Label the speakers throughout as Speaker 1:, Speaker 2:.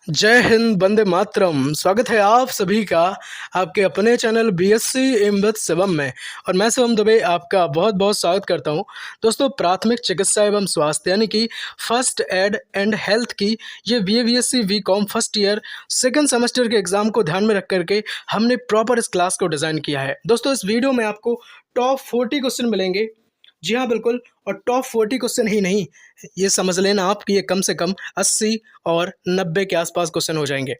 Speaker 1: जय हिंद, वंदे मातरम। स्वागत है आप सभी का आपके अपने channel BSc M with Shivam में। और मैं शिवम दुबे आपका बहुत बहुत स्वागत करता हूं। दोस्तों, प्राथमिक चिकित्सा एवं स्वास्थ्य यानी कि फर्स्ट एड एंड हेल्थ की ये BSc BCom first year second semester के एग्ज़ाम को ध्यान में रख करके हमने प्रॉपर इस क्लास को डिज़ाइन किया है। दोस्तों, इस वीडियो में आपको टॉप 40 क्वेश्चन मिलेंगे। जी हाँ, बिल्कुल। और टॉप 40 क्वेश्चन ही नहीं, ये समझ लेना आप कि ये कम से कम 80 और 90 के आसपास क्वेश्चन हो जाएंगे।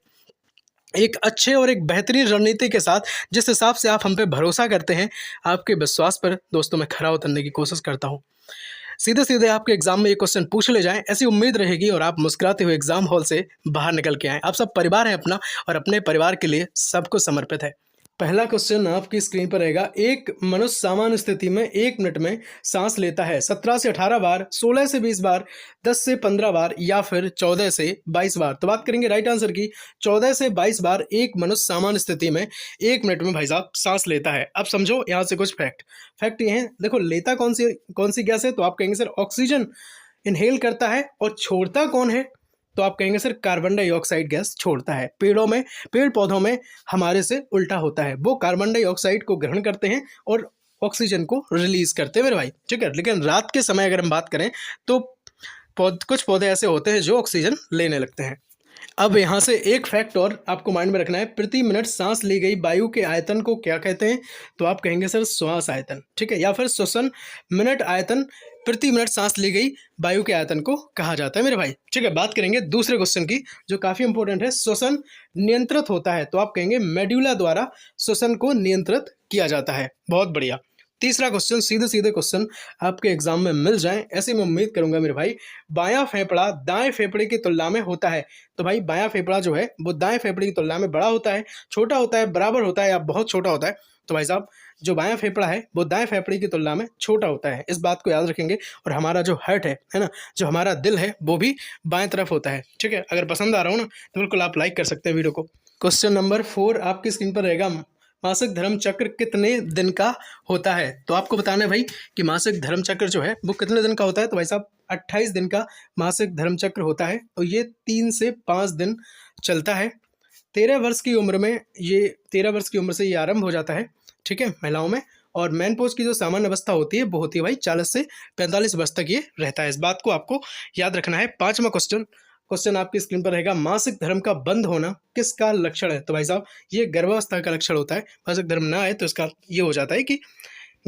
Speaker 1: एक अच्छे और एक बेहतरीन रणनीति के साथ, जिस हिसाब से आप हम पे भरोसा करते हैं, आपके विश्वास पर दोस्तों मैं खरा उतरने की कोशिश करता हूँ। सीधे सीधे आपके एग्जाम में ये क्वेश्चन पूछ ले जाएं, ऐसी उम्मीद रहेगी और आप मुस्कुराते हुए एग्जाम हॉल से बाहर निकल के आएँ। आप सब परिवार है अपना और अपने परिवार के लिए सब कुछ समर्पित है। पहला क्वेश्चन आपकी स्क्रीन पर रहेगा। एक मनुष्य सामान्य स्थिति में 1 मिनट में सांस लेता है 17 से 18 बार, 16 से 20 बार, 10 से 15 बार या फिर 14 से 22 बार। तो बात करेंगे राइट आंसर की। 14 से 22 बार एक मनुष्य सामान्य स्थिति में 1 मिनट में भाई साहब सांस लेता है। अब समझो यहाँ से कुछ फैक्ट ये हैं। देखो, लेता कौन सी गैस है? तो आप कहेंगे सर ऑक्सीजन इनहेल करता है। और छोड़ता कौन है? तो आप कहेंगे सर कार्बन डाइऑक्साइड गैस छोड़ता है। पेड़ पौधों में हमारे से उल्टा होता है, वो कार्बन डाइऑक्साइड को ग्रहण करते हैं और ऑक्सीजन को रिलीज करते हैं मेरे भाई, ठीक है। लेकिन रात के समय अगर हम बात करें तो कुछ पौधे ऐसे होते हैं जो ऑक्सीजन लेने लगते हैं। अब यहाँ से एक फैक्ट और आपको माइंड में रखना है। प्रति मिनट सांस ली गई वायु के आयतन को क्या कहते हैं? तो आप कहेंगे सर श्वास आयतन, ठीक है, या फिर श्वसन मिनट आयतन। प्रति मिनट सांस ली गई वायु के आयतन को कहा जाता है मेरे भाई, ठीक है। बात करेंगे दूसरे क्वेश्चन की, जो काफी इंपॉर्टेंट है। श्वसन नियंत्रित होता है तो आप कहेंगे मेड्यूला द्वारा श्वसन को नियंत्रित किया जाता है। बहुत बढ़िया। तीसरा क्वेश्चन, सीधे सीधे क्वेश्चन आपके एग्जाम में मिल जाएं, ऐसे मैं उम्मीद करूंगा मेरे भाई। बायां फेफड़ा दाएं फेफड़े की तुलना में होता है। तो भाई बायां फेफड़ा जो है वो दाएं फेफड़े की तुलना में बड़ा होता है, छोटा होता है, बराबर होता है या बहुत छोटा होता है? तो भाई साहब, जो बायां फेफड़ा है वो दाएं फेफड़े की तुलना में छोटा होता है। इस बात को याद रखेंगे। और हमारा जो हार्ट है ना, जो हमारा दिल है, वो भी बाएं तरफ होता है, ठीक है। अगर पसंद आ रहा हो ना तो बिल्कुल आप लाइक कर सकते हैं वीडियो को। क्वेश्चन नंबर 4 आपकी स्क्रीन पर रहेगा। मासिक धर्म चक्र कितने दिन का होता है? तो आपको बताना है भाई कि मासिक धर्म चक्र जो है वो कितने दिन का होता है। तो भाई साहब 28 दिन का मासिक धर्म चक्र होता है और ये 3 से 5 दिन चलता है। 13 वर्ष की उम्र में ये 13 वर्ष की उम्र से ये आरंभ हो जाता है, ठीक है, महिलाओं में। और मेनोपॉज की जो सामान्य अवस्था होती है वो होती है भाई 40 से 45 वर्ष तक ये रहता है। इस बात को आपको याद रखना है। पांचवा क्वेश्चन आपकी स्क्रीन पर रहेगा। मासिक धर्म का बंद होना किसका लक्षण है? तो भाई साहब ये गर्भावस्था का लक्षण होता है। मासिक धर्म ना आए तो इसका ये हो जाता है कि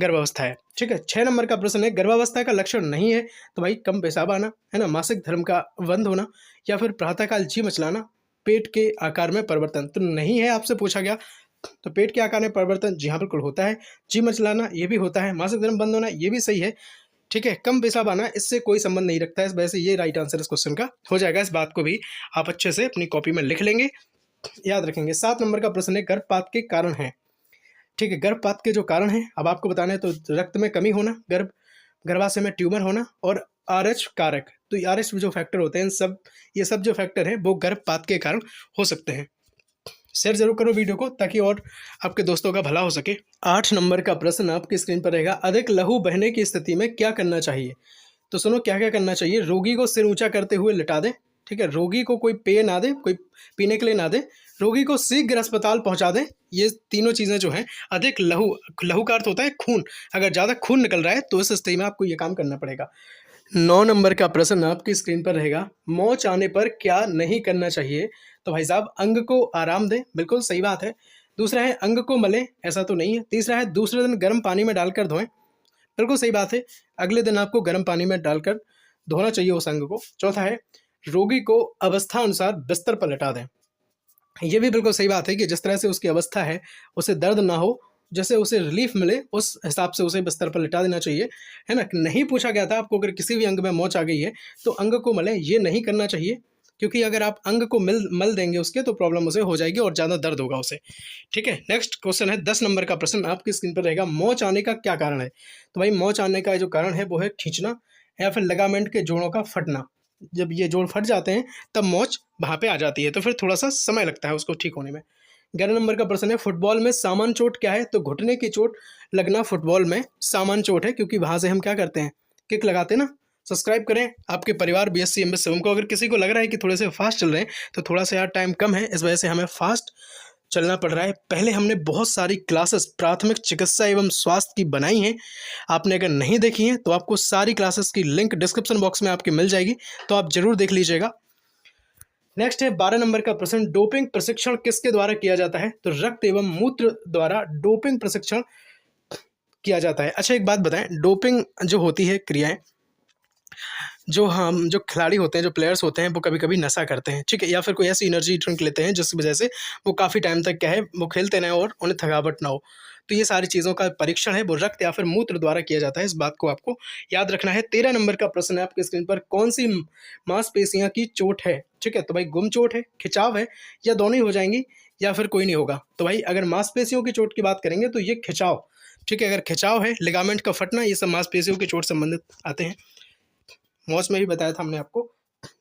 Speaker 1: गर्भावस्था है, ठीक है। 6 नंबर का प्रश्न है। गर्भावस्था का लक्षण नहीं है तो भाई कम पेशाब आना, है ना, मासिक धर्म का बंद होना, या फिर प्रातःकाल जी मचलाना, पेट के आकार में परिवर्तन। तो नहीं है, आपसे पूछा गया। तो पेट के आकार में परिवर्तन, जी हाँ बिल्कुल होता है। जी मचलाना ये भी होता है। मासिक धर्म बंद होना ये भी सही है, ठीक है। कम पेशाब आना इससे कोई संबंध नहीं रखता है, इस वजह से ये राइट आंसर इस क्वेश्चन का हो जाएगा। इस बात को भी आप अच्छे से अपनी कॉपी में लिख लेंगे, याद रखेंगे। 7 नंबर का प्रश्न है। गर्भपात के कारण है, ठीक है। गर्भपात के जो कारण है अब आपको बताना है। तो रक्त में कमी होना, गर्भाशय में ट्यूमर होना और आरएच कारक। तो आरएच जो फैक्टर होते हैं, ये सब जो फैक्टर हैं वो गर्भपात के कारण हो सकते हैं। शेयर जरूर करो वीडियो को ताकि और आपके दोस्तों का भला हो सके। 8 नंबर का प्रश्न आपकी स्क्रीन पर रहेगा। अधिक लहू बहने की स्थिति में क्या करना चाहिए? तो सुनो क्या क्या करना चाहिए। रोगी को सिर ऊंचा करते हुए लिटा दें, ठीक है। रोगी को कोई पेय ना दे, कोई पीने के लिए ना दे। रोगी को शीघ्र अस्पताल पहुंचा दें। ये तीनों चीज़ें जो हैं। अधिक लहू का अर्थ होता है खून। अगर ज़्यादा खून निकल रहा है तो इस स्थिति में आपको ये काम करना पड़ेगा। 9 नंबर का प्रश्न आपकी स्क्रीन पर रहेगा। मोच आने पर क्या नहीं करना चाहिए? तो भाई साहब अंग को आराम दें, बिल्कुल सही बात है। दूसरा है अंग को मलें, ऐसा तो नहीं है। तीसरा है दूसरे दिन गर्म पानी में डालकर धोएं, बिल्कुल सही बात है। अगले दिन आपको गर्म पानी में डालकर धोना चाहिए उस अंग को। चौथा है रोगी को अवस्था अनुसार बिस्तर पर लेटा दें। ये भी बिल्कुल सही बात है कि जिस तरह से उसकी अवस्था है, उसे दर्द ना हो, जैसे उसे रिलीफ मिले, उस हिसाब से उसे बिस्तर पर लिटा देना चाहिए, है ना। नहीं पूछा गया था आपको अगर किसी भी अंग में मोच आ गई है तो अंग को मलें, ये नहीं करना चाहिए। क्योंकि अगर आप अंग को मल देंगे उसके तो प्रॉब्लम उसे हो जाएगी और ज़्यादा दर्द होगा उसे, ठीक है। नेक्स्ट क्वेश्चन है 10 नंबर का प्रश्न आपकी स्क्रीन पर रहेगा। मोच आने का क्या कारण है? तो भाई मोच आने का जो कारण है वो है खींचना या फिर लिगामेंट के जोड़ों का फटना। जब ये जोड़ फट जाते हैं तब मोच वहाँ पे आ जाती है, तो फिर थोड़ा सा समय लगता है उसको ठीक होने में। 11 नंबर का प्रश्न है। फुटबॉल में सामान्य चोट क्या है? तो घुटने की चोट लगना फुटबॉल में सामान्य चोट है, क्योंकि वहाँ से हम क्या करते हैं, किक लगाते हैं ना, सब्सक्राइब करें आपके परिवार BSc MBA 7 को। अगर किसी को लग रहा है कि थोड़े से फास्ट चल रहे हैं तो थोड़ा सा यार टाइम कम है, इस वजह से हमें फास्ट चलना पड़ रहा है। पहले हमने बहुत सारी क्लासेस प्राथमिक चिकित्सा एवं स्वास्थ्य की बनाई हैं। आपने अगर नहीं देखी हैं तो आपको सारी क्लासेस की लिंक डिस्क्रिप्शन बॉक्स में आपकी मिल जाएगी, तो आप जरूर देख लीजिएगा। नेक्स्ट है 12 नंबर का प्रश्न, डोपिंग प्रशिक्षण किसके द्वारा किया जाता है? तो रक्त एवं मूत्र द्वारा डोपिंग प्रशिक्षण किया जाता है। अच्छा एक बात बताएं, डोपिंग जो होती है क्रियाएं, जो खिलाड़ी होते हैं, जो प्लेयर्स होते हैं, वो कभी कभी नशा करते हैं, ठीक है, या फिर कोई ऐसी एनर्जी ड्रिंक लेते हैं जिस वजह से वो काफ़ी टाइम तक क्या है वो खेलते रहें और उन्हें थकावट ना हो। तो ये सारी चीज़ों का परीक्षण है वो रक्त या फिर मूत्र द्वारा किया जाता है, इस बात को आपको याद रखना है। 13 नंबर का प्रश्न है आपकी स्क्रीन पर, कौन सी मांसपेशियां की चोट है? ठीक है, तो भाई गुम चोट है, खिंचाव है, या दोनों ही हो जाएंगी, या फिर कोई नहीं होगा। तो भाई अगर मांसपेशियों की चोट की बात करेंगे तो ये खिंचाव, ठीक है, अगर खिंचाव है, लिगामेंट का फटना, ये सब मांसपेशियों की चोट संबंधित आते हैं। मौज में भी बताया था हमने आपको।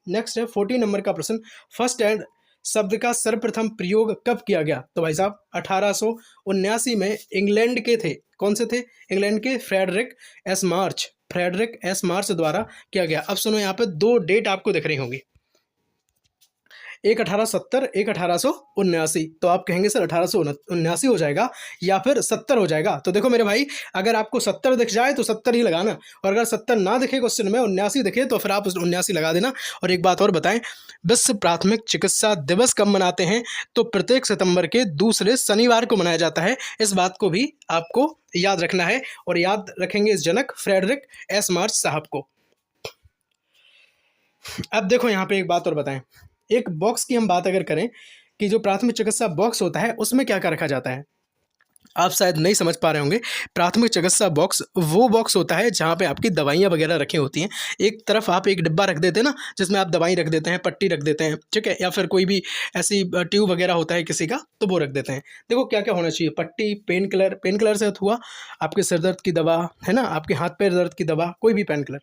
Speaker 1: नेक्स्ट है 14 नंबर का प्रश्न, फर्स्ट एड शब्द का सर्वप्रथम प्रयोग कब किया गया? तो भाई साहब 1879 में इंग्लैंड के थे, कौन से थे? इंग्लैंड के फ्रेडरिक एस मार्च द्वारा किया गया। अब सुनो, यहाँ पे दो डेट आपको दिख रही होंगी, एक 1870, एक 1879। तो आप कहेंगे सर 1879 हो जाएगा या फिर 70 हो जाएगा? तो देखो मेरे भाई, अगर आपको 70 दिख जाए तो 70 ही लगाना, और अगर 70 ना दिखे क्वेश्चन में, 79 दिखे, तो फिर आप 79 लगा देना। और एक बात और बताएं, विश्व प्राथमिक चिकित्सा दिवस कब मनाते हैं? तो प्रत्येक सितंबर के दूसरे शनिवार को मनाया जाता है, इस बात को भी आपको याद रखना है। और याद रखेंगे इस जनक फ्रेडरिक एस मार्च साहब को। अब देखो यहाँ पे एक बात और बताएं, एक बॉक्स की हम बात अगर करें कि जो प्राथमिक चिकित्सा बॉक्स होता है उसमें क्या क्या रखा जाता है, आप शायद नहीं समझ पा रहे होंगे। प्राथमिक चिकित्सा बॉक्स वो बॉक्स होता है जहाँ पे आपकी दवाइयाँ वगैरह रखी होती हैं। एक तरफ आप एक डिब्बा रख देते हैं ना, जिसमें आप दवाई रख देते हैं, पट्टी रख देते हैं, ठीक है, या फिर कोई भी ऐसी ट्यूब वगैरह होता है किसी का, तो वो रख देते हैं। देखो क्या क्या होना चाहिए, पट्टी, पेन किलर से हुआ आपके सिर दर्द की दवा, है ना, आपके हाथ पैर दर्द की दवा, कोई भी पेन किलर,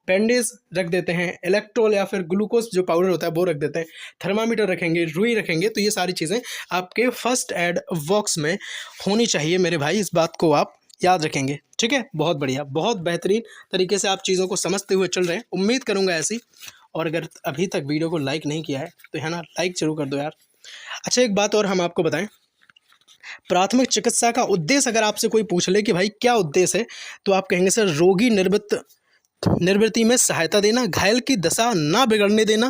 Speaker 1: बैंडेज रख देते हैं, इलेक्ट्रोल या फिर ग्लूकोज जो पाउडर होता है वो रख देते हैं, थर्मामीटर रखेंगे, रुई रखेंगे। तो ये सारी चीज़ें आपके फर्स्ट एड बॉक्स में होनी चाहिए मेरे भाई, इस बात को आप याद रखेंगे, ठीक है। बहुत बढ़िया, बहुत बेहतरीन तरीके से आप चीज़ों को समझते हुए चल रहे हैं, उम्मीद करूँगा ऐसी। और अगर अभी तक वीडियो को लाइक नहीं किया है तो है ना, लाइक जरूर कर दो यार। अच्छा एक बात और हम आपको बताएं, प्राथमिक चिकित्सा का उद्देश्य अगर आपसे कोई पूछ ले कि भाई क्या उद्देश्य है, तो आप कहेंगे सर रोगी निर्वृत्ति में सहायता देना, घायल की दशा ना बिगड़ने देना,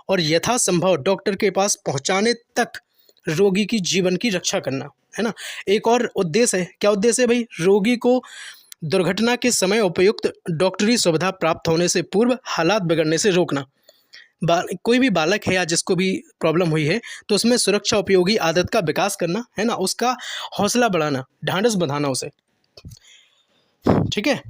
Speaker 1: और यथासंभव डॉक्टर के पास पहुंचाने तक रोगी की जीवन की रक्षा करना, है ना। एक और उद्देश्य है, क्या उद्देश्य है भाई? रोगी को दुर्घटना के समय उपयुक्त डॉक्टरी सुविधा प्राप्त होने से पूर्व हालात बिगड़ने से रोकना। कोई भी बालक है या जिसको भी प्रॉब्लम हुई है तो उसमें सुरक्षा उपयोगी आदत का विकास करना, है ना, उसका हौसला बढ़ाना, ढांढस बंधाना उसे, ठीक है।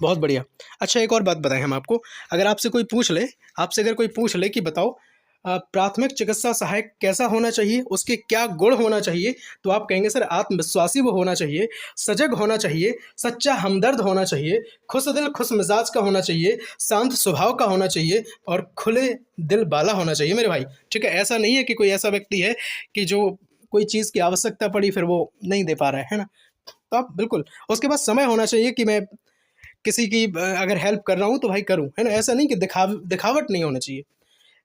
Speaker 1: बहुत बढ़िया। अच्छा एक और बात बताएं हम आपको, अगर आपसे अगर कोई पूछ ले कि बताओ प्राथमिक चिकित्सा सहायक कैसा होना चाहिए, उसके क्या गुण होना चाहिए, तो आप कहेंगे सर आत्मविश्वासी वो होना चाहिए, सजग होना चाहिए, सच्चा हमदर्द होना चाहिए, खुश दिल खुश मिजाज का होना चाहिए, शांत स्वभाव का होना चाहिए, और खुले दिल वाला होना चाहिए मेरे भाई, ठीक है। ऐसा नहीं है कि कोई ऐसा व्यक्ति है कि जो कोई चीज़ की आवश्यकता पड़ी फिर वो नहीं दे पा रहा है ना। तो आप बिल्कुल, उसके पास समय होना चाहिए कि मैं किसी की अगर हेल्प कर रहा हूँ तो भाई करूँ, है ना। ऐसा नहीं कि दिखावट नहीं होना चाहिए,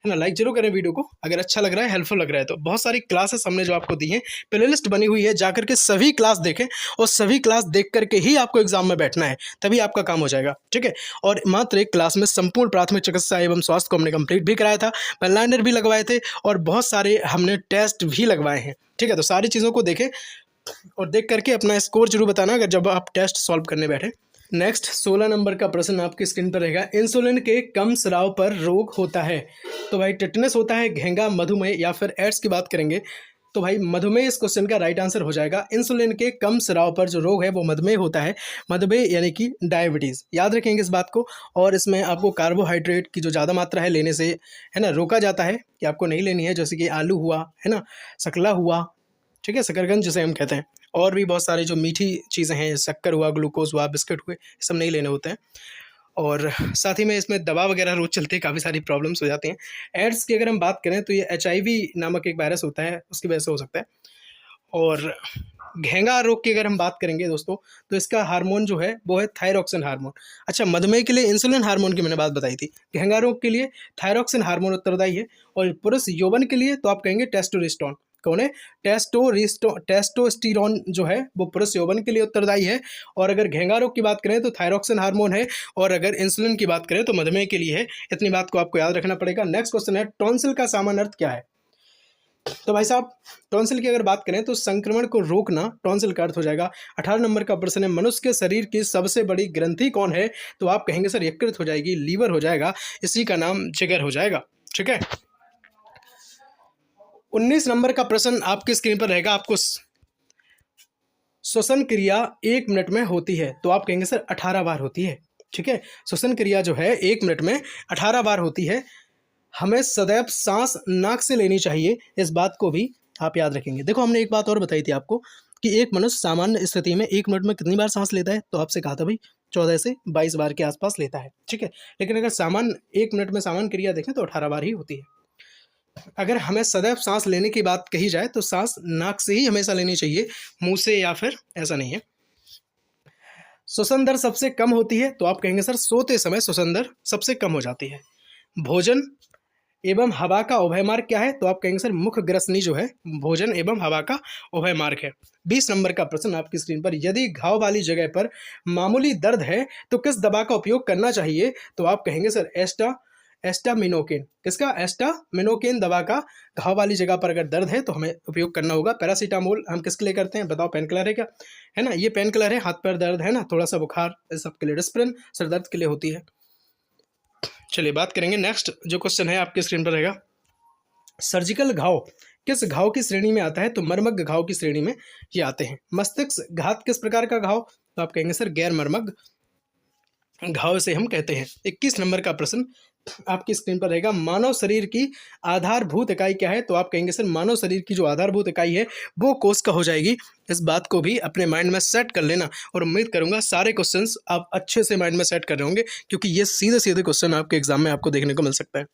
Speaker 1: है ना। लाइक जरूर करें वीडियो को अगर अच्छा लग रहा है, हेल्पफुल लग रहा है तो। बहुत सारी क्लासेस हमने जो आपको दी हैं, प्लेलिस्ट बनी हुई है, जाकर के सभी क्लास देखें, और सभी क्लास देख करके ही आपको एग्जाम में बैठना है, तभी आपका काम हो जाएगा, ठीक है। और मात्र एक क्लास में संपूर्ण प्राथमिक चिकित्सा एवं स्वास्थ्य को हमने कंप्लीट भी कराया था, लाइनर भी लगवाए थे, और बहुत सारे हमने टेस्ट भी लगवाए हैं, ठीक है। तो सारी चीज़ों को देखें और देख करके अपना स्कोर जरूर बताना अगर जब आप टेस्ट सॉल्व करने बैठे। नेक्स्ट 16 नंबर का प्रश्न आपकी स्क्रीन पर रहेगा, इंसुलिन के कम स्राव पर रोग होता है। तो भाई टिटनेस होता है, घेंगा, मधुमेह, या फिर एड्स की बात करेंगे तो भाई मधुमेह इस क्वेश्चन का राइट आंसर हो जाएगा। इंसुलिन के कम स्राव पर जो रोग है वो मधुमेह होता है, मधुमेह यानी कि डायबिटीज़, याद रखेंगे इस बात को। और इसमें आपको कार्बोहाइड्रेट की जो ज़्यादा मात्रा है लेने से, है ना, रोका जाता है कि आपको नहीं लेनी है, जैसे कि आलू हुआ, है ना, शकला हुआ, ठीक है, शकरकंद जिसे हम कहते हैं, और भी बहुत सारी जो मीठी चीज़ें हैं, शक्कर हुआ, ग्लूकोज हुआ, बिस्किट हुए, ये सब नहीं लेने होते हैं। और साथ ही में इसमें दवा वगैरह रोज़ चलती है, काफ़ी सारी प्रॉब्लम्स हो जाती हैं। एड्स की अगर हम बात करें तो ये HIV नामक एक वायरस होता है, उसकी वजह से हो सकता है। और घेंगा रोग की अगर हम बात करेंगे दोस्तों, तो इसका हार्मोन जो है वो है थायरॉक्सिन हार्मोन। अच्छा, मधुमेह के लिए इंसुलिन हार्मोन की मैंने बात बताई थी। घेंगा रोग के लिए थायरॉक्सिन हार्मोन उत्तरदायी है, और पुरुष यौवन के लिए तो आप कहेंगे टेस्टोस्टेरोन। कौन है? टेस्टोस्टेरोन जो है वो पुरुष यौवन के लिए उत्तरदायी है। और अगर घेंगा रोग की बात करें तो थायरॉक्सिन हार्मोन है, और अगर इंसुलिन की बात करें तो मधुमेह के लिए है। इतनी बात को आपको याद रखना पड़ेगा। नेक्स्ट क्वेश्चन है, टॉन्सिल का सामान्य अर्थ क्या है? तो भाई साहब, टॉन्सिल की अगर बात करें तो संक्रमण को रोकना टॉन्सिल का अर्थ हो जाएगा। 18 नंबर का प्रश्न है, मनुष्य के शरीर की सबसे बड़ी ग्रंथि कौन है? तो आप कहेंगे सर यकृत हो जाएगी, लीवर हो जाएगा, इसी का नाम जिगर हो जाएगा। ठीक है। 19 नंबर का प्रश्न आपकी स्क्रीन पर रहेगा। आपको श्वसन क्रिया 1 मिनट में होती है, तो आप कहेंगे सर 18 बार होती है। ठीक है, श्वसन क्रिया जो है 1 मिनट में 18 बार होती है। हमें सदैव सांस नाक से लेनी चाहिए, इस बात को भी आप याद रखेंगे। देखो, हमने एक बात और बताई थी आपको कि एक मनुष्य सामान्य स्थिति में 1 मिनट में कितनी बार सांस लेता है, तो आपसे कहा था भाई 14 से 22 बार के आसपास लेता है। ठीक है, लेकिन अगर सामान्य 1 मिनट में सामान्य क्रिया देखें तो 18 बार ही होती है। अगर हमें सदैव सांस लेने की बात कही जाए तो सांस नाक से ही हमेशा लेनी चाहिए, मुंह से या फिर ऐसा नहीं है। श्वसन दर सबसे कम होती है, तो आप कहेंगे सर सोते समय श्वसन दर सबसे कम हो जाती है। भोजन एवं हवा का उभय मार्ग क्या है? तो आप कहेंगे सर मुख ग्रसनी जो है भोजन एवं हवा का उभय मार्ग है। 20 नंबर का प्रश्न आपकी स्क्रीन पर, यदि घाव वाली जगह पर मामूली दर्द है तो किस दवा का उपयोग करना चाहिए? तो आप कहेंगे सर एस्टामिनोकेन। किसका? एस्टामिनोकेन दवा का घाव वाली जगह पर अगर दर्द है तो हमें उपयोग करना होगा। पैरासीटामोल हम किसके लिए करते हैं बताओ? पेन किलर है क्या? है ना, ये पेन किलर है। हाथ पैर दर्द है ना, थोड़ा सा बुखार, इस सब के लिए। डिस्प्रिन सर दर्द के लिए होती है। चलिए बात करेंगे। नेक्स्ट जो क्वेश्चन है आपके स्क्रीन पर रहेगा, सर्जिकल घाव किस घाव की श्रेणी में आता है? तो मर्मज्ञ घाव की श्रेणी में ये आते हैं। मस्तिष्क घात किस प्रकार का घाव? तो आप कहेंगे सर गैर मर्मज्ञ घाव से हम कहते हैं। 21 नंबर का प्रश्न आपकी स्क्रीन पर रहेगा, मानव शरीर की आधारभूत इकाई क्या है? तो आप कहेंगे सर मानव शरीर की जो आधारभूत इकाई है वो कोशिका हो जाएगी। इस बात को भी अपने माइंड में सेट कर लेना, और उम्मीद करूंगा सारे क्वेश्चंस आप अच्छे से माइंड में सेट कर रहे होंगे, क्योंकि ये सीधे सीधे क्वेश्चन आपके एग्जाम में आपको देखने को मिल सकता है।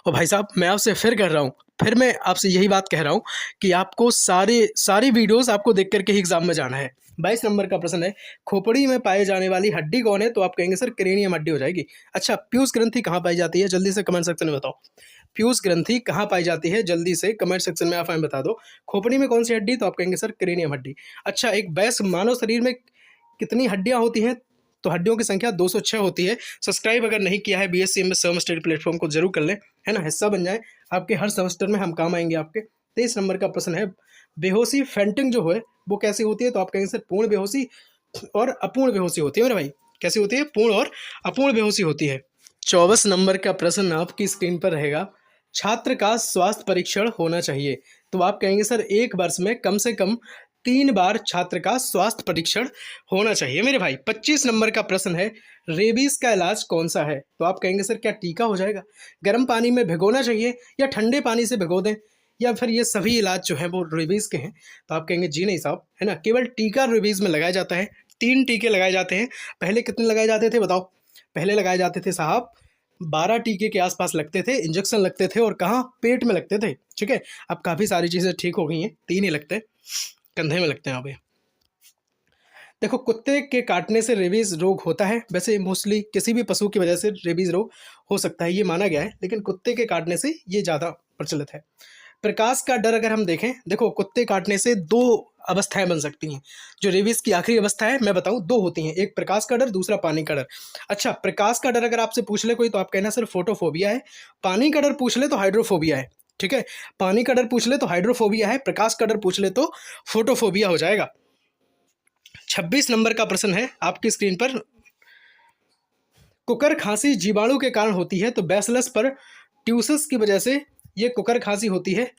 Speaker 1: और भाई साहब, मैं आपसे फिर कर रहा हूँ, फिर मैं आपसे यही बात कह रहा हूँ कि आपको सारी वीडियोस आपको देख करके ही एग्जाम में जाना है। 22 नंबर का प्रश्न है, खोपड़ी में पाए जाने वाली हड्डी कौन है? तो आप कहेंगे सर क्रेनियम हड्डी हो जाएगी। अच्छा, पीयूष ग्रंथि कहाँ पाई जाती है? जल्दी से कमेंट सेक्शन में बताओ। पीयूष ग्रंथि कहाँ पाई जाती है? जल्दी से कमेंट सेक्शन में आप हमें बता दो। खोपड़ी में कौन सी हड्डी? तो आप कहेंगे सर क्रेनियम हड्डी। अच्छा, एक वयस्क मानव शरीर में कितनी हड्डियाँ होती हैं? तो हड्डियों की संख्या 206 होती है। सब्सक्राइब अगर नहीं किया है BSc MS seven study platform को जरूर कर लें, है ना, हिस्सा बन जाए, आपके हर सेमेस्टर में हम काम आएंगे आपके। 23 नंबर का प्रश्न है, बेहोशी फेंटिंग जो है वो कैसी होती है? तो आप कहेंगे सर पूर्ण बेहोशी और अपूर्ण बेहोशी होती है मेरे भाई। कैसी होती है? पूर्ण और अपूर्ण बेहोशी होती है। 24 नंबर का प्रश्न आपकी स्क्रीन पर रहेगा, छात्र का स्वास्थ्य परीक्षण होना चाहिए। तो आप कहेंगे सर एक वर्ष में कम से कम 3 बार छात्र का स्वास्थ्य परीक्षण होना चाहिए मेरे भाई। 25 नंबर का प्रश्न है, रेबीज का इलाज कौन सा है? तो आप कहेंगे सर क्या टीका हो जाएगा? गर्म पानी में भिगोना चाहिए या ठंडे पानी से भिगो दें, या फिर ये सभी इलाज जो है वो रेबीज के हैं? तो आप कहेंगे जी नहीं साहब, है ना, केवल टीका रेबीज में लगाया जाता है। 3 टीके लगाए जाते हैं। पहले कितने लगाए जाते थे बताओ? पहले लगाए जाते थे साहब 12 टीके के आसपास लगते थे, इंजेक्शन लगते थे, और कहाँ? पेट में लगते थे। ठीक है, अब काफ़ी सारी चीज़ें ठीक हो गई हैं, 3 ही लगते हैं, कंधे में लगते हैं अभी। देखो, कुत्ते के काटने से रेबीज रोग होता है। वैसे मोस्टली किसी भी पशु की वजह से रेबीज रोग हो सकता है, ये माना गया है, लेकिन कुत्ते के काटने से ये ज़्यादा प्रचलित है। प्रकाश का डर अगर हम देखें, देखो कुत्ते काटने से 2 अवस्थाएं बन सकती हैं। जो रेबीज की आखिरी अवस्था है मैं बताऊं, 2 होती हैं, एक प्रकाश का डर, दूसरा पानी का डर। अच्छा, प्रकाश का डर अगर आपसे पूछ ले कोई तो आप कहना सर फोटोफोबिया है। पानी का डर पूछ ले तो हाइड्रोफोबिया है। ठीक है, पानी का डर पूछ ले तो हाइड्रोफोबिया है, प्रकाश का डर पूछ ले तो फोटोफोबिया हो जाएगा। 26 नंबर का प्रश्न है आपकी स्क्रीन पर, कुकर खांसी जीवाणु के कारण होती है, तो बैसिलस पर ट्यूसस की वजह से ये कुकर खांसी होती है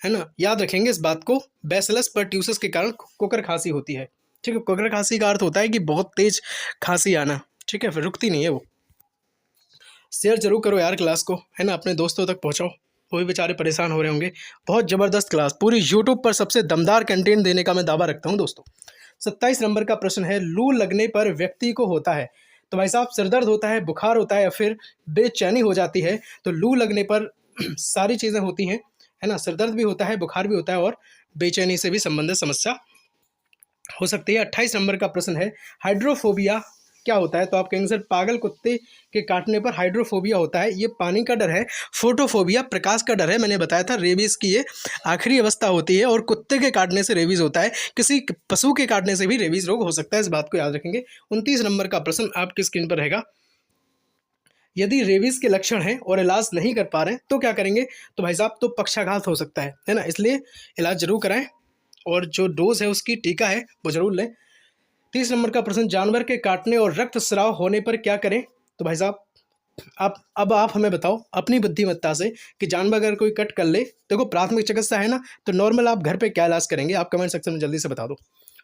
Speaker 1: ना, याद रखेंगे इस बात को। बैसिलस पर ट्यूसस के कारण कुकर खांसी होती है। ठीक है, कुकर खांसी का अर्थ होता है कि बहुत तेज खांसी आना। ठीक है, फिर रुकती नहीं है वो। शेयर जरूर करो यार क्लास को, है ना, अपने दोस्तों तक पहुंचाओ, वो भी बेचारे परेशान हो रहे होंगे। बहुत ज़बरदस्त क्लास, पूरी यूट्यूब पर सबसे दमदार कंटेंट देने का मैं दावा रखता हूँ दोस्तों। 27 नंबर का प्रश्न है, लू लगने पर व्यक्ति को होता है, तो भाई साहब सिरदर्द होता है, बुखार होता है, या फिर बेचैनी हो जाती है? तो लू लगने पर सारी चीज़ें होती हैं, है ना, सिरदर्द भी होता है, बुखार भी होता है, और बेचैनी से भी संबंधित समस्या हो सकती है। 28 नंबर का प्रश्न है, हाइड्रोफोबिया क्या होता है? तो आप कहेंगे सर पागल कुत्ते के काटने पर हाइड्रोफोबिया होता है, ये पानी का डर है। फोटोफोबिया प्रकाश का डर है, मैंने बताया था रेबीज की ये आखिरी अवस्था होती है और कुत्ते के काटने से रेबीज होता है, किसी पशु के काटने से भी रेबीज रोग हो सकता है, इस बात को याद रखेंगे। 29 नंबर का प्रश्न आपकी स्क्रीन पर रहेगा, यदि रेबीज के लक्षण हैं और इलाज नहीं कर पा रहे हैं तो क्या करेंगे? तो भाई साहब तो पक्षाघात हो सकता है ना, इसलिए इलाज जरूर कराएं और जो डोज है उसकी टीका है वो जरूर लें। 30 नंबर का प्रश्न, जानवर के काटने और रक्तस्राव होने पर क्या करें? तो भाई साहब आप हमें बताओ अपनी बुद्धिमत्ता से कि जानवर अगर कोई कट कर ले, देखो प्राथमिक चिकित्सा है ना, तो नॉर्मल आप घर पे क्या इलाज करेंगे? आप कमेंट सेक्शन में जल्दी से बता दो,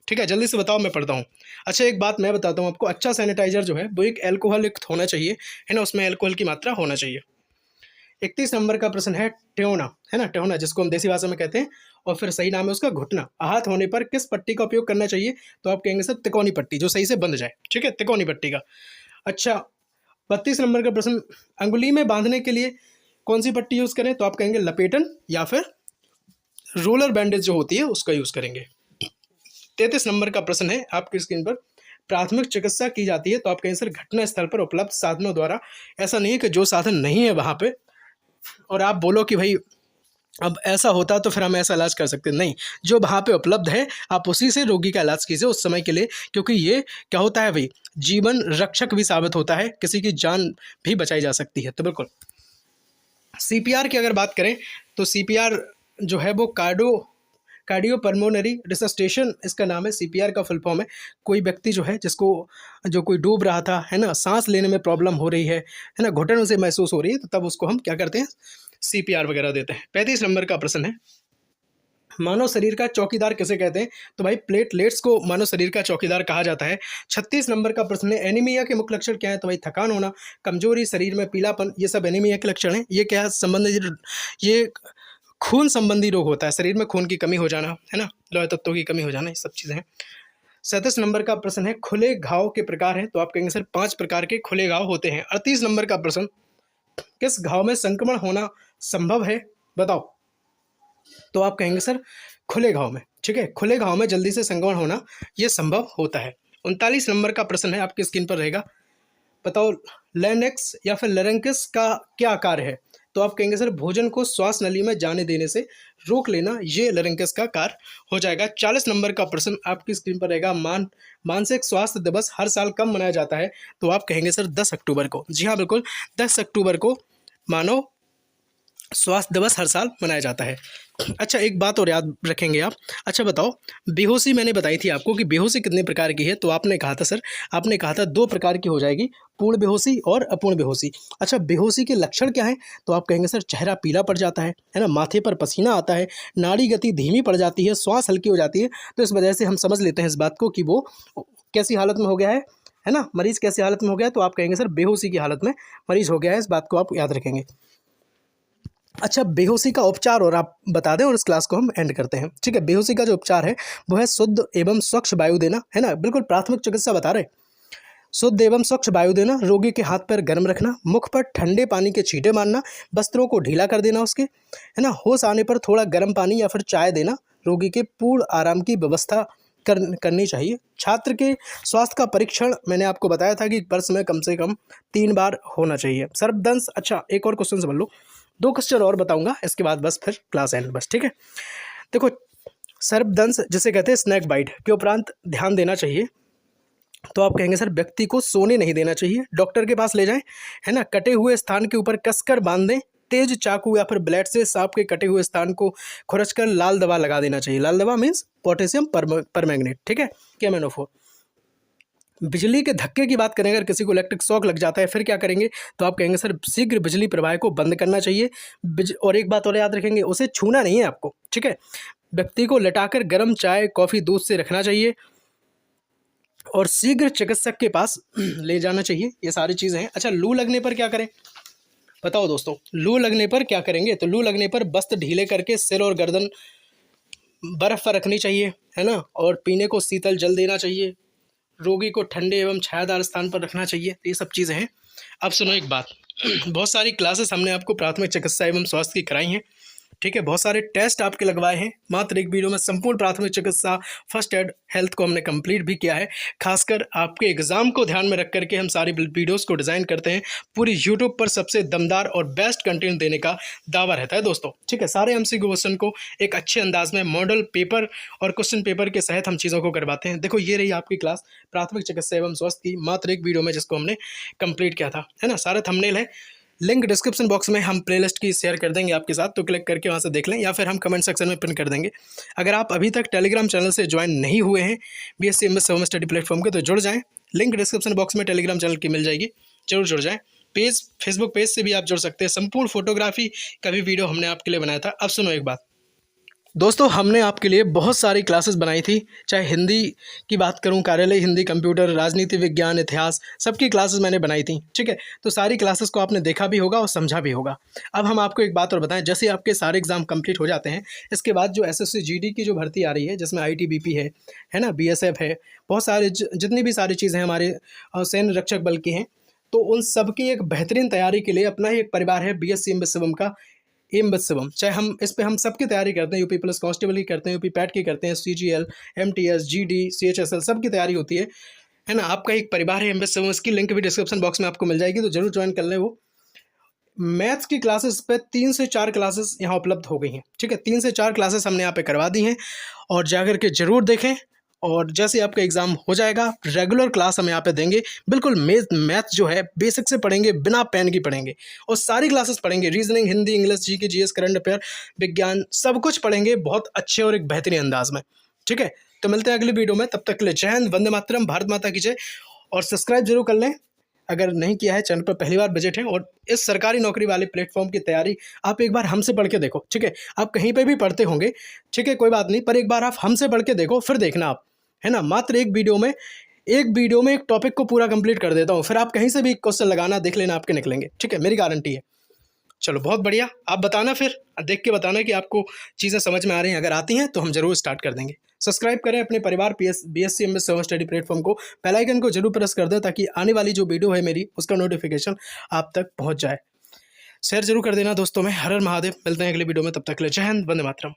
Speaker 1: ठीक है? जल्दी से बताओ, मैं पढ़ता हूँ। अच्छा एक बात मैं बताता हूँ आपको, अच्छा सैनिटाइजर जो है वो एक अल्कोहल युक्त होना चाहिए, है ना, उसमें अल्कोहल की मात्रा होना चाहिए। 31 नंबर का प्रश्न है, टेहोना, है ना, टेहोना जिसको हम देसी भाषा में कहते हैं और फिर सही नाम है उसका घुटना, आहत होने पर किस पट्टी का उपयोग करना चाहिए? तो आप कहेंगे सर तिकोनी पट्टी, जो सही से बंध जाए, ठीक है, तिकोनी पट्टी का। अच्छा 32 नंबर का प्रश्न, अंगुली में बांधने के लिए कौन सी पट्टी यूज़ करें? तो आप कहेंगे लपेटन या फिर रोलर बैंडेज जो होती है उसका यूज़ करेंगे। 33 नंबर का प्रश्न है आपकी स्क्रीन पर, प्राथमिक चिकित्सा की जाती है, तो आप कहेंगे सर घटना स्थल पर उपलब्ध साधनों द्वारा। ऐसा नहीं है कि जो साधन नहीं है वहाँ पे और आप बोलो कि भाई अब ऐसा होता तो फिर हम ऐसा इलाज कर सकते, नहीं, जो वहाँ पे उपलब्ध है आप उसी से रोगी का इलाज कीजिए उस समय के लिए, क्योंकि ये क्या होता है भाई, जीवन रक्षक भी साबित होता है, किसी की जान भी बचाई जा सकती है। तो बिल्कुल सीपीआर की अगर बात करें तो सीपीआर जो है वो कार्डियो पल्मोनरी रिसस्टेशन इसका नाम है, सीपीआर का फुल फॉर्म है। कोई व्यक्ति जो है जिसको जो कोई डूब रहा था, है ना, सांस लेने में प्रॉब्लम हो रही है ना, घुटन उसे महसूस हो रही है, तो तब उसको हम क्या करते हैं? सीपीआर वगैरह देते हैं। 35 नंबर का प्रश्न है, मानव शरीर का चौकीदार किसे कहते हैं? तो भाई प्लेटलेट्स को मानव शरीर का चौकीदार कहा जाता है। 36 नंबर का प्रश्न है, एनीमिया के मुख्य लक्षण क्या है? तो भाई थकान होना, कमजोरी, शरीर में पीलापन, ये सब एनीमिया के लक्षण हैं। ये क्या संबंध, ये खून संबंधी रोग होता है, शरीर में खून की कमी हो जाना, है ना, लौह तत्वों की कमी हो जाना, ये सब चीज़ें हैं। 37 नंबर का प्रश्न है, खुले घाव के प्रकार हैं? तो आप कहेंगे सर 5 प्रकार के खुले घाव होते हैं। 38 नंबर का प्रश्न, किस घाव में संक्रमण होना संभव है? बताओ। तो आप कहेंगे सर खुले घाव में, ठीक है, खुले घाव में जल्दी से संक्रमण होना ये संभव होता है। 39 नंबर का प्रश्न है आपकी स्क्रीन पर रहेगा, बताओ लैरिंक्स या फिर लैरिंक्स का क्या कार्य है? तो आप कहेंगे सर भोजन को श्वास नली में जाने देने से रोक लेना, ये लैरिंक्स का कार्य हो जाएगा। 40 नंबर का प्रश्न आपकी स्क्रीन पर रहेगा, मानसिक स्वास्थ्य दिवस हर साल कब मनाया जाता है? तो आप कहेंगे सर 10 अक्टूबर को। जी हाँ बिल्कुल, 10 अक्टूबर को मानव स्वास्थ्य दिवस हर साल मनाया जाता है। अच्छा एक बात और याद रखेंगे आप, अच्छा बताओ बेहोशी मैंने बताई थी आपको कि बेहोशी कितने प्रकार की है? तो आपने कहा था सर, आपने कहा था 2 प्रकार की हो जाएगी, पूर्ण बेहोशी और अपूर्ण बेहोशी। अच्छा बेहोशी के लक्षण क्या हैं? तो आप कहेंगे सर चेहरा पीला पड़ जाता है ना, माथे पर पसीना आता है, नाड़ी गति धीमी पड़ जाती है, श्वास हल्की हो जाती है। तो इस वजह से हम समझ लेते हैं इस बात को कि वो कैसी हालत में हो गया है ना, मरीज़ कैसी हालत में हो गया? तो आप कहेंगे सर बेहोशी की हालत में मरीज़ हो गया है, इस बात को आप याद रखेंगे। अच्छा बेहोशी का उपचार और आप बता दें और इस क्लास को हम एंड करते हैं, ठीक है? बेहोशी का जो उपचार है वो है शुद्ध एवं स्वच्छ वायु देना, है ना, बिल्कुल प्राथमिक चिकित्सा बता रहे। शुद्ध एवं स्वच्छ वायु देना, रोगी के हाथ पैर गर्म रखना, मुख पर ठंडे पानी के छींटे मारना, वस्त्रों को ढीला कर देना उसके, है ना, होश आने पर थोड़ा गर्म पानी या फिर चाय देना, रोगी के पूर्ण आराम की व्यवस्था करनी चाहिए। छात्र के स्वास्थ्य का परीक्षण मैंने आपको बताया था कि वर्ष में कम से कम 3 बार होना चाहिए। सर्पदंश, अच्छा एक और क्वेश्चन समझ लो, 2 क्वेश्चन और बताऊंगा इसके बाद बस फिर क्लास एंड, बस ठीक है। देखो सर्पदंश जिसे कहते हैं स्नैक बाइट के उपरांत ध्यान देना चाहिए। तो आप कहेंगे सर व्यक्ति को सोने नहीं देना चाहिए, डॉक्टर के पास ले जाएं, है ना, कटे हुए स्थान के ऊपर कसकर बांध दें, तेज चाकू या फिर ब्लेड से सांप के कटे हुए स्थान को खुरचकर लाल दवा लगा देना चाहिए। लाल दवा मीन्स पोटेशियम परमैंगनेट, ठीक है, KMnO4। बिजली के धक्के की बात करें, अगर किसी को इलेक्ट्रिक शॉक लग जाता है फिर क्या करेंगे? तो आप कहेंगे सर शीघ्र बिजली प्रवाह को बंद करना चाहिए। और एक बात और याद रखेंगे, उसे छूना नहीं है आपको, ठीक है। व्यक्ति को लटाकर गर्म चाय कॉफ़ी दूध से रखना चाहिए और शीघ्र चिकित्सक के पास ले जाना चाहिए, ये सारी चीज़ें हैं। अच्छा लू लगने पर क्या करें? बताओ दोस्तों, लू लगने पर क्या करेंगे? तो लू लगने पर वस्त्र ढीले करके सिर और गर्दन बर्फ़ पर रखनी चाहिए, है ना, और पीने को शीतल जल देना चाहिए, रोगी को ठंडे एवं छायादार स्थान पर रखना चाहिए। तो ये सब चीज़ें हैं। अब सुनो एक बात बहुत सारी क्लासेस हमने आपको प्राथमिक चिकित्सा एवं स्वास्थ्य की कराई हैं, ठीक है, बहुत सारे टेस्ट आपके लगवाए हैं। मात्र एक वीडियो में संपूर्ण प्राथमिक चिकित्सा फर्स्ट एड हेल्थ को हमने कंप्लीट भी किया है। खासकर आपके एग्जाम को ध्यान में रख करके हम सारी वीडियोस को डिज़ाइन करते हैं। पूरी यूट्यूब पर सबसे दमदार और बेस्ट कंटेंट देने का दावा रहता है दोस्तों। ठीक है, सारे एमसीक्यू क्वेश्चन को एक अच्छे अंदाज में मॉडल पेपर और क्वेश्चन पेपर के सहित हम चीज़ों को करवाते हैं। देखो, ये रही आपकी क्लास प्राथमिक चिकित्सा एवं स्वास्थ्य की मात्र एक वीडियो में, जिसको हमने कंप्लीट किया था, है ना। सारा थंबनेल है, लिंक डिस्क्रिप्शन बॉक्स में हम प्लेलिस्ट की शेयर कर देंगे आपके साथ, तो क्लिक करके वहाँ से देख लें, या फिर हम कमेंट सेक्शन में पिन कर देंगे। अगर आप अभी तक टेलीग्राम चैनल से ज्वाइन नहीं हुए हैं BSc MS home study platform के, तो जुड़ जाएं। लिंक डिस्क्रिप्शन बॉक्स में टेलीग्राम चैनल की मिल जाएगी, जरूर जुड़ जाएं। फेसबुक पेज से भी आप जुड़ सकते हैं। संपूर्ण फोटोग्राफी का भी वीडियो हमने आपके लिए बनाया था। अब सुनो एक बात दोस्तों, हमने आपके लिए बहुत सारी क्लासेस बनाई थी, चाहे हिंदी की बात करूं, कार्यालय हिंदी, कंप्यूटर, राजनीति विज्ञान, इतिहास, सबकी क्लासेस मैंने बनाई थी। ठीक है, तो सारी क्लासेस को आपने देखा भी होगा और समझा भी होगा। अब हम आपको एक बात और बताएं, जैसे आपके सारे एग्जाम कंप्लीट हो जाते हैं, इसके बाद जो एसएससी जीडी की जो भर्ती आ रही है, जिसमें आईटीबीपी है ना, बीएसएफ है, बहुत सारे जितनी भी सारी चीज़ें हमारे सैन्य रक्षक बल की हैं, तो उन सब की एक बेहतरीन तैयारी के लिए अपना ही एक परिवार है बीएससी एम शिवम का, एम बस शिवम। चाहे हम इस पे हम सबकी तैयारी करते हैं, यूपी पुलिस कांस्टेबल की करते हैं, यूपी पैट की करते हैं, सीजीएल, एमटीएस, जीडी, सीएचएसएल, सबकी तैयारी होती है ना। आपका एक परिवार है एम बस शिवम, इसकी लिंक भी डिस्क्रिप्शन बॉक्स में आपको मिल जाएगी, तो जरूर ज्वाइन कर लें। वो मैथ्स की क्लासेस पे 3 से 4 क्लासेस यहाँ उपलब्ध हो गई हैं। ठीक है, 3 से 4 क्लासेस हमने यहाँ पे करवा दी हैं, और जाकर के जरूर देखें। और जैसे आपका एग्ज़ाम हो जाएगा, रेगुलर क्लास हम यहाँ पे देंगे। बिल्कुल मैथ जो है बेसिक से पढ़ेंगे, बिना पेन की पढ़ेंगे, और सारी क्लासेस पढ़ेंगे। Reasoning, Hindi, English, GK, GS, current affair, विज्ञान, सब कुछ पढ़ेंगे बहुत अच्छे और एक बेहतरीन अंदाज में। ठीक है, तो मिलते हैं अगली वीडियो में। तब तक के लिए जय हिंद, वंदे मातरम, भारत माता की जय। और सब्सक्राइब जरूर कर लें अगर नहीं किया है, चैनल पर पहली बार विजिट है। और इस सरकारी नौकरी वाले प्लेटफॉर्म की तैयारी आप एक बार हमसे पढ़ के देखो। ठीक है, आप कहीं पे भी पढ़ते होंगे, ठीक है, कोई बात नहीं, पर एक बार आप हमसे पढ़ के देखो, फिर देखना आप, है ना। मात्र एक वीडियो में एक टॉपिक को पूरा कंप्लीट कर देता हूँ, फिर आप कहीं से भी क्वेश्चन लगाना, देख लेना, आपके निकलेंगे। ठीक है, मेरी गारंटी है। चलो, बहुत बढ़िया। आप बताना, फिर देख के बताना कि आपको चीज़ें समझ में आ रही हैं। अगर आती हैं तो हम जरूर स्टार्ट कर देंगे। सब्सक्राइब करें अपने परिवार BSc MS home study platform को, बेल आइकन को जरूर प्रेस कर दें, ताकि आने वाली जो वीडियो है मेरी, उसका नोटिफिकेशन आप तक पहुँच जाए। शेयर जरूर कर देना दोस्तों में। हर हर महादेव। मिलते हैं अगली वीडियो में, तब तक के लिए जय हिंद, वंदे मातरम।